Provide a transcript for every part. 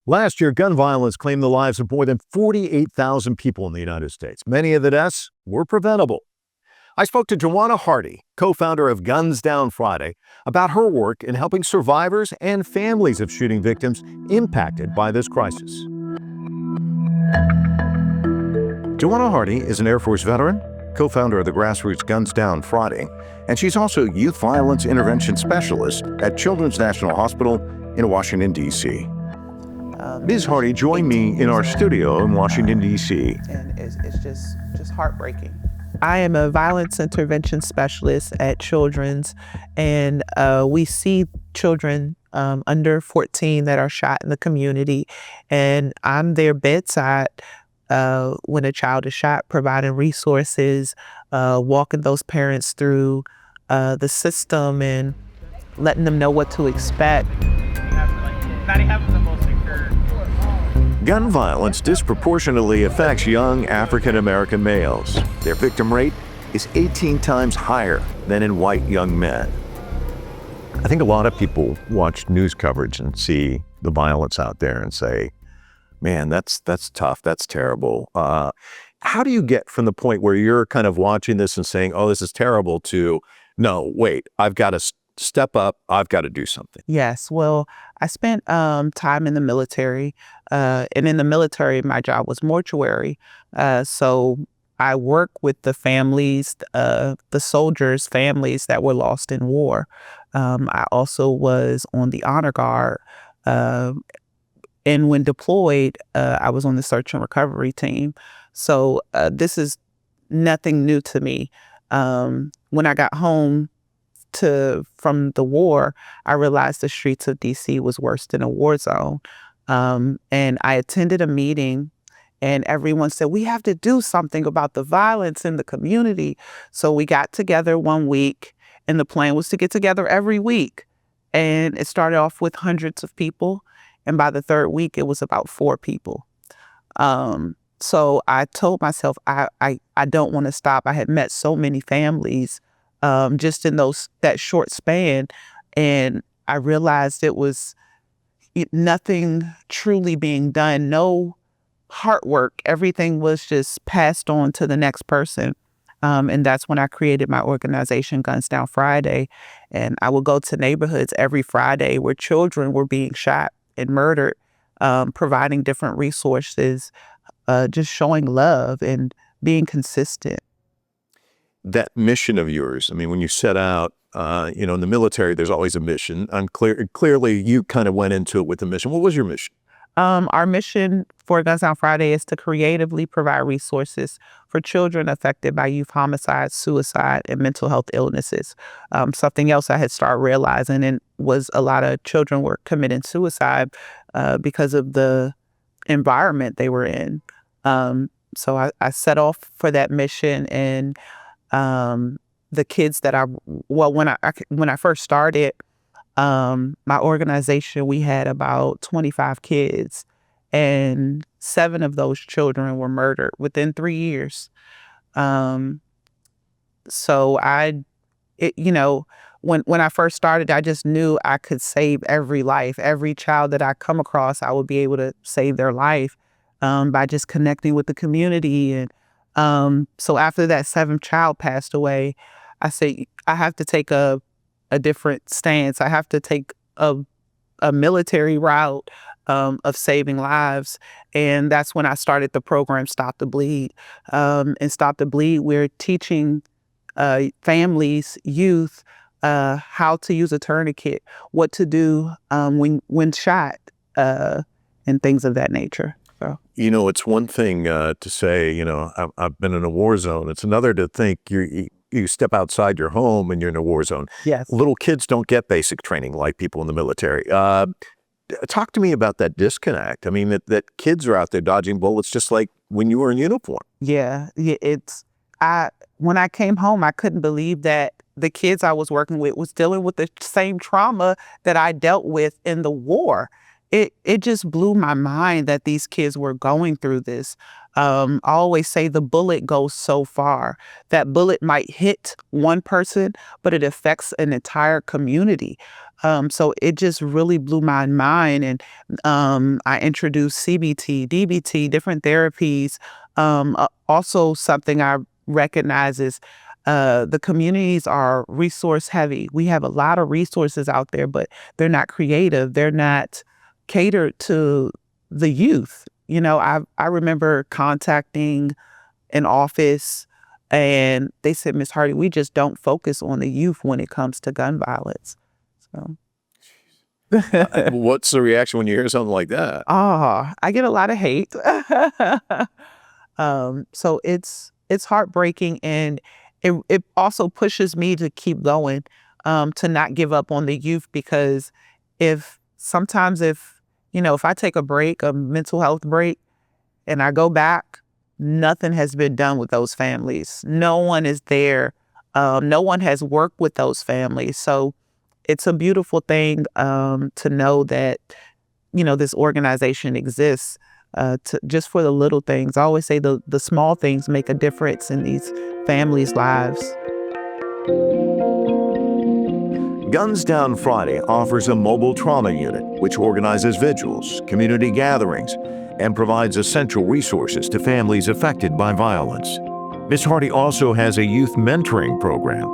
Last year, gun violence claimed the lives of more than 48,000 people in the United States. Many of the deaths were preventable. I spoke to Jawanna Hardy, co-founder of Guns Down Friday, about her work in helping survivors and families of shooting victims impacted by this crisis. Jawanna Hardy is an Air Force veteran, co-founder of the grassroots Guns Down Friday, and she's also youth violence intervention specialist at Children's National Hospital in Washington, D.C. Ms. Hardy joined me in our studio in Washington, D.C. And it's just heartbreaking. I am a violence intervention specialist at Children's, and we see children under 14 that are shot in the community, and I'm their bedside when a child is shot, providing resources, walking those parents through the system and letting them know what to expect. Gun violence disproportionately affects young African-American males. Their victim rate is 18 times higher than in white young men. I think a lot of people watch news coverage and see the violence out there and say, man, that's tough, that's terrible. How do you get from the point where you're kind of watching this and saying, oh, this is terrible, to, no, wait, I've got to step up, I've got to do something? Yes, well, I spent time in the military, and in the military, my job was mortuary. So I work with the families, the soldiers' families that were lost in war. I also was on the honor guard, and when deployed, I was on the search and recovery team. So this is nothing new to me. When I got home from the war, I realized the streets of DC was worse than a war zone. And I attended a meeting, and everyone said, we have to do something about the violence in the community. So we got together one week, and the plan was to get together every week. And it started off with hundreds of people. And by the third week, it was about 4 people. So I told myself, I don't want to stop. I had met so many families just in that short span. And I realized it was nothing truly being done, no hard work. Everything was just passed on to the next person. And that's when I created my organization, Guns Down Friday. And I would go to neighborhoods every Friday where children were being shot and murdered, providing different resources, just showing love and being consistent. That mission of yours, I mean, when you set out, in the military, there's always a mission. Clearly, you kind of went into it with a mission. What was your mission? Our mission for Guns Down Friday is to creatively provide resources for children affected by youth homicides, suicide, and mental health illnesses. Something else I had started realizing was a lot of children were committing suicide because of the environment they were in. So I set off for that mission, and the kids that when I first started my organization, we had about 25 kids, and 7 of those children were murdered within 3 years. So when I first started, I just knew I could save every life. Every child that I come across, I would be able to save their life by just connecting with the community. And so after that 7th child passed away, I said, I have to take a different stance. I have to take a military route of saving lives. And that's when I started the program, Stop the Bleed. And Stop the Bleed, we're teaching families, youth, how to use a tourniquet, what to do when shot, and things of that nature. So. It's one thing to say, I've been in a war zone. It's another to think you step outside your home and you're in a war zone. Yes. Little kids don't get basic training like people in the military. Talk to me about that disconnect. I mean, that kids are out there dodging bullets just like when you were in uniform. Yeah. When I came home, I couldn't believe that the kids I was working with was dealing with the same trauma that I dealt with in the war. it just blew my mind that these kids were going through this. I always say the bullet goes so far. That bullet might hit one person, but it affects an entire community. So it just really blew my mind. And I introduced CBT, DBT, different therapies. Also, something I recognize is the communities are resource heavy. We have a lot of resources out there, but they're not creative. They're not catered to the youth. I remember contacting an office and they said, Miss Hardy, we just don't focus on the youth when it comes to gun violence. So, What's the reaction when you hear something like that? I get a lot of hate. So it's heartbreaking, and it also pushes me to keep going, to not give up on the youth, because sometimes if I take a break, a mental health break, and I go back, nothing has been done with those families. No one is there. No one has worked with those families. So it's a beautiful thing to know that, this organization exists just for the little things. I always say the small things make a difference in these families' lives. Guns Down Friday offers a mobile trauma unit which organizes vigils, community gatherings, and provides essential resources to families affected by violence. Ms. Hardy also has a youth mentoring program.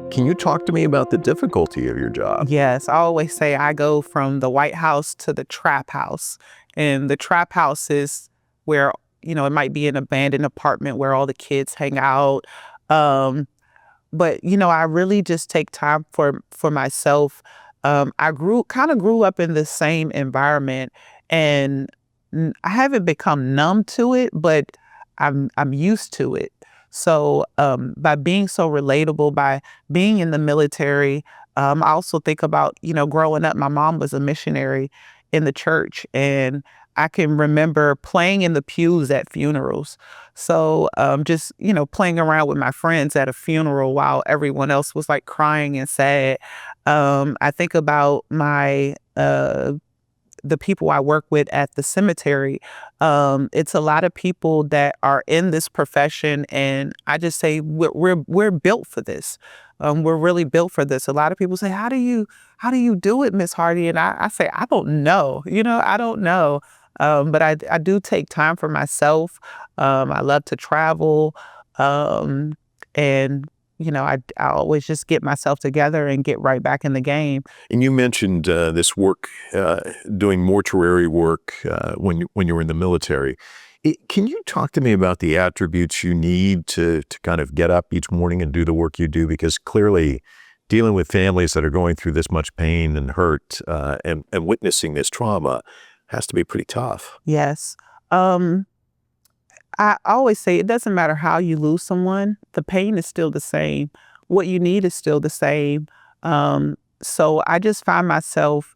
Can you talk to me about the difficulty of your job? Yes, I always say I go from the White House to the trap house. And the trap house is where, it might be an abandoned apartment where all the kids hang out. But I really just take time for myself. I kind of grew up in the same environment, and I haven't become numb to it, but I'm used to it. So by being so relatable, by being in the military, I also think about, growing up, my mom was a missionary in the church, and I can remember playing in the pews at funerals. So just, playing around with my friends at a funeral while everyone else was like crying and sad. I think about the people I work with at the cemetery. It's a lot of people that are in this profession, and I just say we're built for this. We're really built for this. A lot of people say, how do you do it, Miss Hardy? And I say, I don't know. I don't know. But I do take time for myself. I love to travel. And I always just get myself together and get right back in the game. And you mentioned this work, doing mortuary work when you were in the military. Can you talk to me about the attributes you need to kind of get up each morning and do the work you do? Because clearly dealing with families that are going through this much pain and hurt and witnessing this trauma has to be pretty tough. Yes. I always say it doesn't matter how you lose someone, the pain is still the same. What you need is still the same. So I just find myself,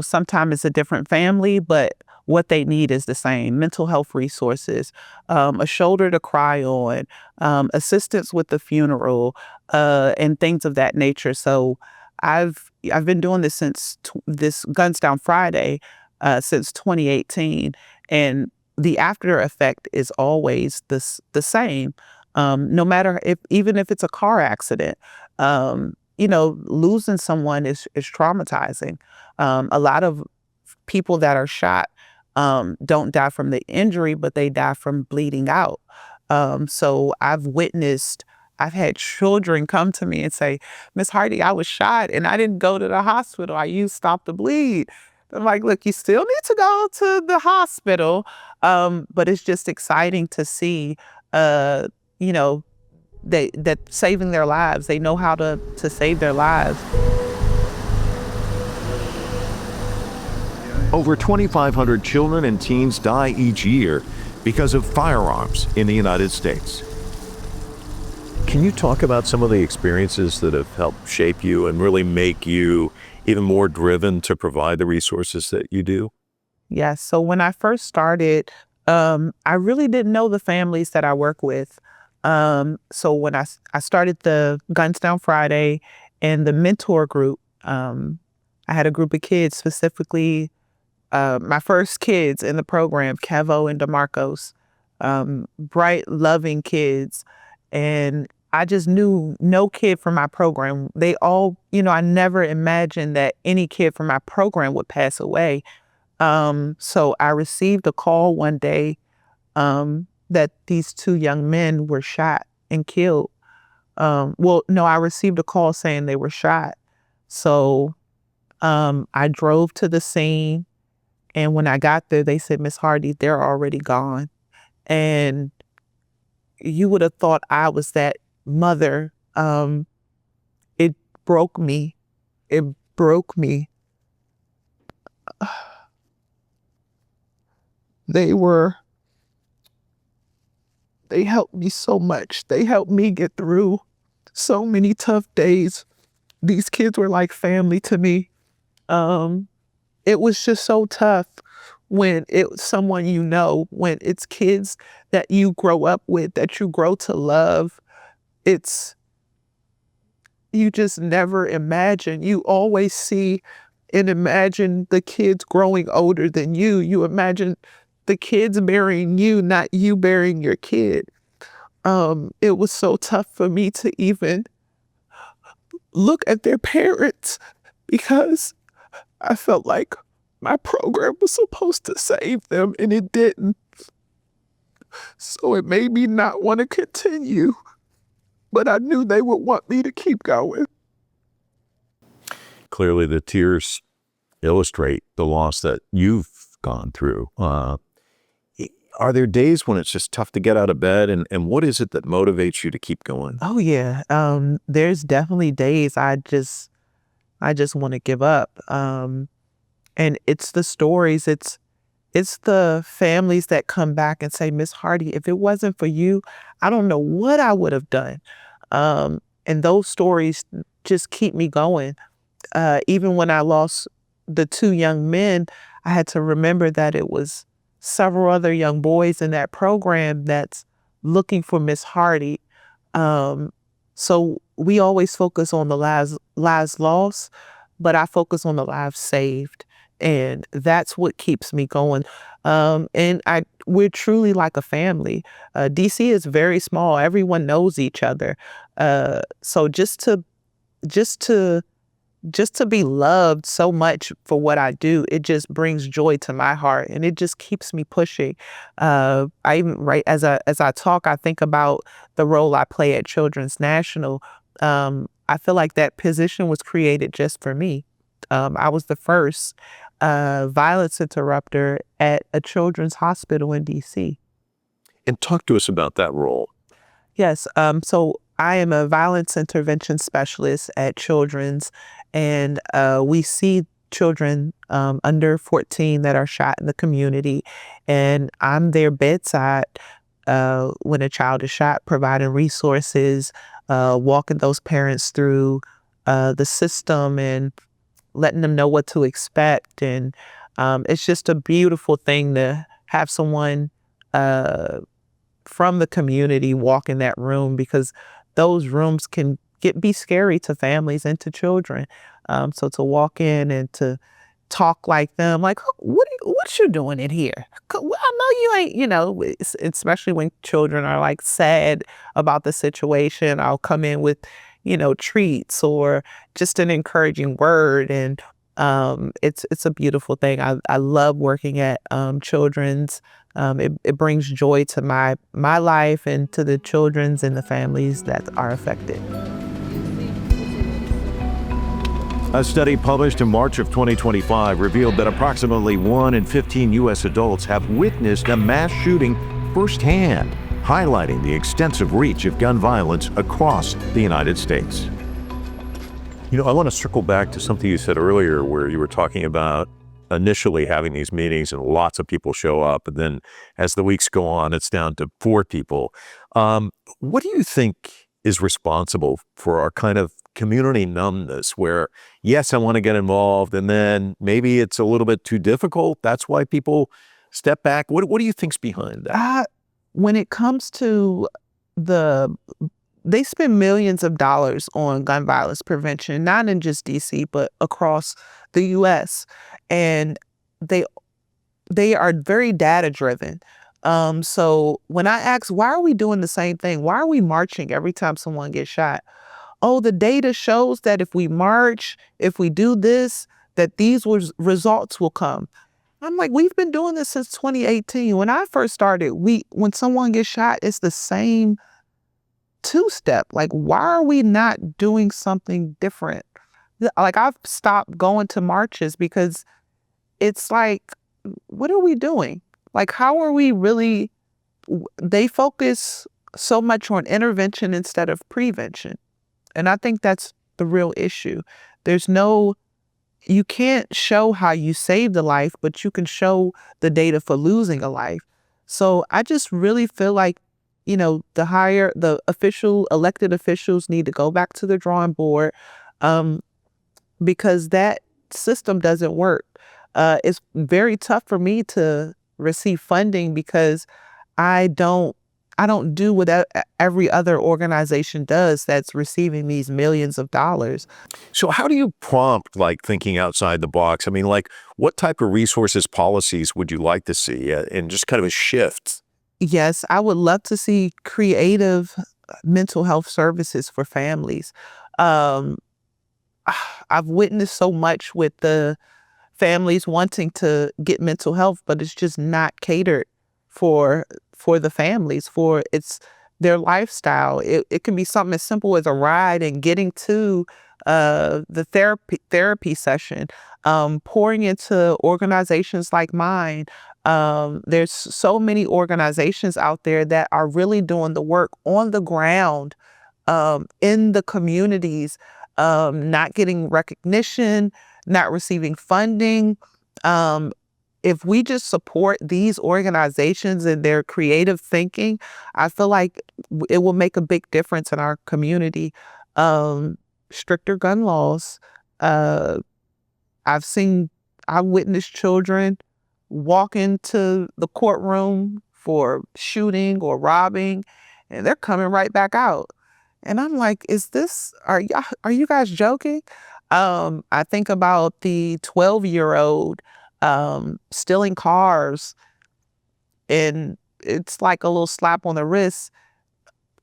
sometimes it's a different family, but what they need is the same. Mental health resources, a shoulder to cry on, assistance with the funeral, and things of that nature. So I've been doing this since this Guns Down Friday, since 2018. And the after effect is always the same. No matter even if it's a car accident, losing someone is traumatizing. A lot of people that are shot don't die from the injury, but they die from bleeding out. So I've had children come to me and say, Miss Hardy, I was shot and I didn't go to the hospital. I used Stop the Bleed. I'm like, look, you still need to go to the hospital. But it's just exciting to see, that saving their lives, they know how to save their lives. Over 2,500 children and teens die each year because of firearms in the United States. Can you talk about some of the experiences that have helped shape you and really make you even more driven to provide the resources that you do? Yes. So when I first started, I really didn't know the families that I work with. So when I started the Guns Down Friday and the mentor group, I had a group of kids, specifically my first kids in the program, Kevo and DeMarcos, bright, loving kids. And I just knew no kid from my program. They all, I never imagined that any kid from my program would pass away. So I received a call one day that these two young men were shot and killed. Well, no, I received a call saying they were shot. So I drove to the scene, and when I got there, they said, "Miss Hardy, they're already gone." And you would have thought I was that mother. It broke me. It broke me. They helped me so much. They helped me get through so many tough days. These kids were like family to me. It was just so tough when it's someone when it's kids that you grow up with, that you grow to love. You just never imagine. You always see and imagine the kids growing older than you. You imagine the kids burying you, not you burying your kid. It was so tough for me to even look at their parents, because I felt like my program was supposed to save them and it didn't. So it made me not want to continue, but I knew they would want me to keep going. Clearly, the tears illustrate the loss that you've gone through. Are there days when it's just tough to get out of bed? And what is it that motivates you to keep going? Oh yeah. There's definitely days I just want to give up. And it's the stories, it's the families that come back and say, "Miss Hardy, if it wasn't for you, I don't know what I would have done." And those stories just keep me going. Even when I lost the two young men, I had to remember that it was several other young boys in that program that's looking for Miss Hardy. So we always focus on the lives lost, but I focus on the lives saved. And that's what keeps me going. And we're truly like a family. DC is very small. Everyone knows each other. So just to be loved so much for what I do, it just brings joy to my heart, and it just keeps me pushing. I even as I talk, I think about the role I play at Children's National. I feel like that position was created just for me. I was the first violence interrupter at a children's hospital in DC. And talk to us about that role. Yes. So I am a violence intervention specialist at Children's, and we see children under 14 that are shot in the community, and I'm their bedside when a child is shot, providing resources, walking those parents through the system and letting them know what to expect. And it's just a beautiful thing to have someone from the community walk in that room, because those rooms can be scary to families and to children. So to walk in and to talk like them, like, what you doing in here? I know you ain't, especially when children are like sad about the situation. I'll come in with, treats or just an encouraging word. And it's a beautiful thing. I love working at Children's. It brings joy to my life and to the children's and the families that are affected. A study published in March of 2025 revealed that approximately 1 in 15 U.S. adults have witnessed a mass shooting firsthand, highlighting the extensive reach of gun violence across the United States. I want to circle back to something you said earlier, where you were talking about initially having these meetings and lots of people show up, and then as the weeks go on, it's down to 4 people. What do you think is responsible for our kind of community numbness, where, yes, I want to get involved, and then maybe it's a little bit too difficult? That's why people step back. What do you think's behind that? When it comes to the they spend millions of dollars on gun violence prevention, not in just DC, but across the US. And they they are very data driven. So when I ask, why are we doing the same thing? Why are we marching every time someone gets shot? Oh, the data shows that if we march, if we do this, that these results will come. I'm like, we've been doing this since 2018. When I first started, when someone gets shot, it's the same two-step. Like, why are we not doing something different? Like, I've stopped going to marches because it's like, what are we doing? Like, how are we really, they focus so much on intervention instead of prevention. And I think that's the real issue. You can't show how you saved a life, but you can show the data for losing a life. So I just really feel like, the elected officials need to go back to the drawing board, because that system doesn't work. It's very tough for me to receive funding because I don't do what every other organization does that's receiving these millions of dollars. So how do you prompt like thinking outside the box? I mean, like what type of resources, policies would you like to see and just kind of a shift? Yes, I would love to see creative mental health services for families. Um, I've witnessed so much with the families wanting to get mental health, but it's just not catered for the families, for it's their lifestyle. It can be something as simple as a ride and getting to the therapy session, pouring into organizations like mine. There's so many organizations out there that are really doing the work on the ground, in the communities, not getting recognition, not receiving funding. If we just support these organizations and their creative thinking, I feel like it will make a big difference in our community. Stricter gun laws. Uh, I've witnessed children walk into the courtroom for shooting or robbing, and they're coming right back out. And I'm like, are you guys joking? I think about the 12-year-old stealing cars, and it's like a little slap on the wrist,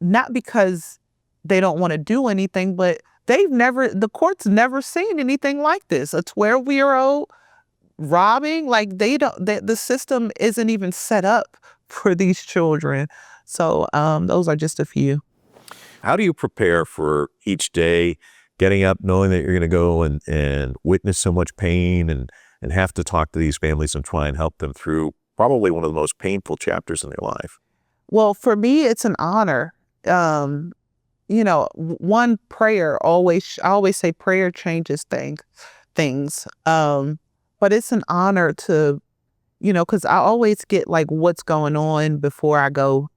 not because they don't want to do anything, but the court's never seen anything like this. A 12-year-old robbing, like the system isn't even set up for these children. So those are just a few. How do you prepare for each day, getting up, knowing that you're going to go and witness so much pain and have to talk to these families and try and help them through probably one of the most painful chapters in their life? Well, for me, it's an honor. One prayer I always say prayer changes things. But it's an honor to, because I always get like what's going on before I go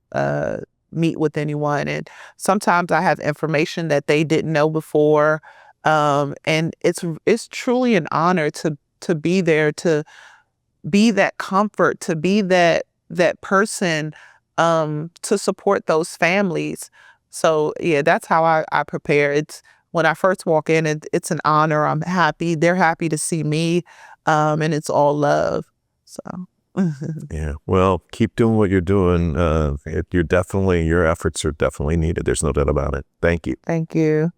meet with anyone. And sometimes I have information that they didn't know before. And it's truly an honor to be there, to be that comfort, to be that person, to support those families. So yeah, that's how I prepare. It's when I first walk in, it's an honor. I'm happy. They're happy to see me. And it's all love. So yeah, well, keep doing what you're doing. Your efforts are definitely needed. There's no doubt about it. Thank you. Thank you.